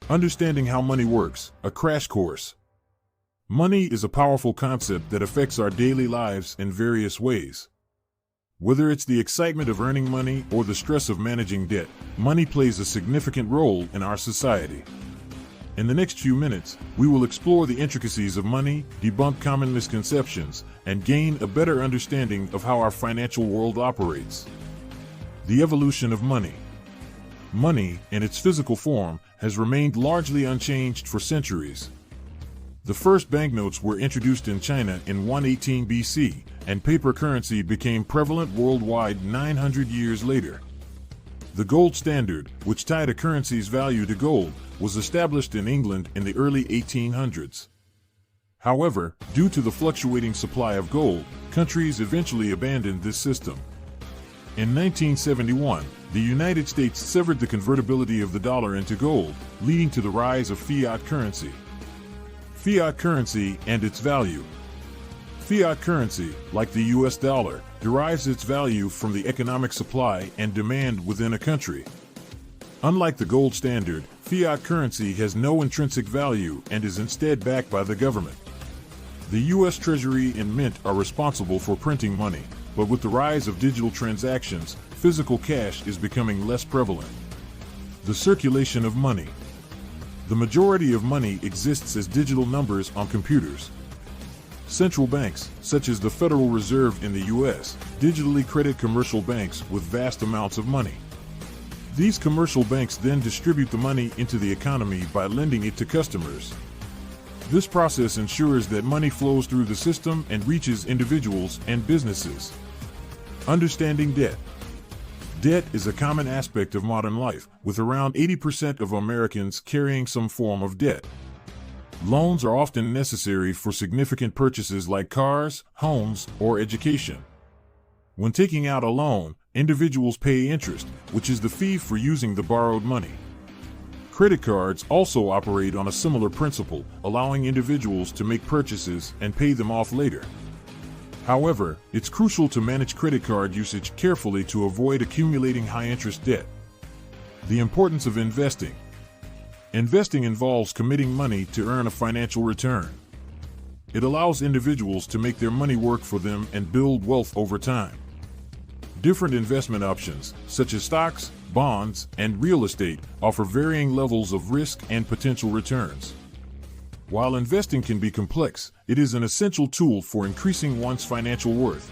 Understanding how money works, a crash course. Money is a powerful concept that affects our daily lives in various ways. Whether it's the excitement of earning money or the stress of managing debt, money plays a significant role in our society. In the next few minutes, we will explore the intricacies of money, debunk common misconceptions, and gain a better understanding of how our financial world operates. The evolution of money. Money, in its physical form, has remained largely unchanged for centuries. The first banknotes were introduced in China in 118 BC, and paper currency became prevalent worldwide 900 years later. The gold standard, which tied a currency's value to gold, was established in England in the early 1800s. However, due to the fluctuating supply of gold, countries eventually abandoned this system. In 1971, the United States severed the convertibility of the dollar into gold, leading to the rise of fiat currency. Fiat currency and its value. Fiat currency, like the US dollar, derives its value from the economic supply and demand within a country. Unlike the gold standard, fiat currency has no intrinsic value and is instead backed by the government. The US Treasury and Mint are responsible for printing money, but with the rise of digital transactions, physical cash is becoming less prevalent. The circulation of money. The majority of money exists as digital numbers on computers. Central banks, such as the Federal Reserve in the US, digitally credit commercial banks with vast amounts of money. These commercial banks then distribute the money into the economy by lending it to customers. This process ensures that money flows through the system and reaches individuals and businesses. Understanding debt. Debt is a common aspect of modern life, with around 80% of Americans carrying some form of debt. Loans are often necessary for significant purchases like cars, homes, or education. When taking out a loan, individuals pay interest, which is the fee for using the borrowed money. Credit cards also operate on a similar principle, allowing individuals to make purchases and pay them off later. However, it's crucial to manage credit card usage carefully to avoid accumulating high-interest debt. The importance of investing. Investing involves committing money to earn a financial return. It allows individuals to make their money work for them and build wealth over time. Different investment options, such as stocks, bonds, and real estate, offer varying levels of risk and potential returns. While investing can be complex, it is an essential tool for increasing one's financial worth.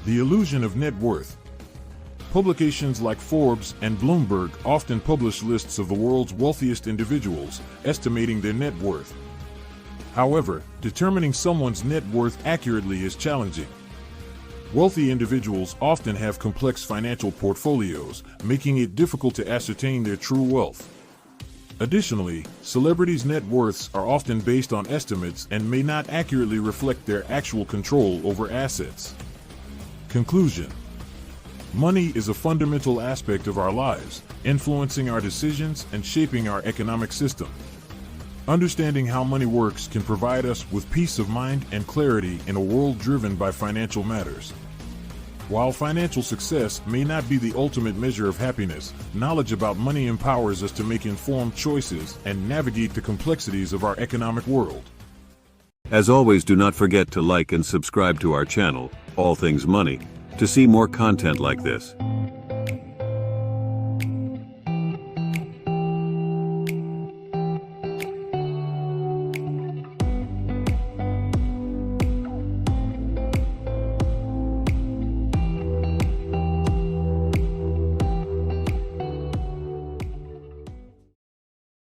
The illusion of net worth. Publications like Forbes and Bloomberg often publish lists of the world's wealthiest individuals, estimating their net worth. However, determining someone's net worth accurately is challenging. Wealthy individuals often have complex financial portfolios, making it difficult to ascertain their true wealth. Additionally, celebrities' net worths are often based on estimates and may not accurately reflect their actual control over assets. Conclusion. Money is a fundamental aspect of our lives, influencing our decisions and shaping our economic system. Understanding how money works can provide us with peace of mind and clarity in a world driven by financial matters. While financial success may not be the ultimate measure of happiness, knowledge about money empowers us to make informed choices and navigate the complexities of our economic world. As always, do not forget to like and subscribe to our channel, All Things Money, to see more content like this.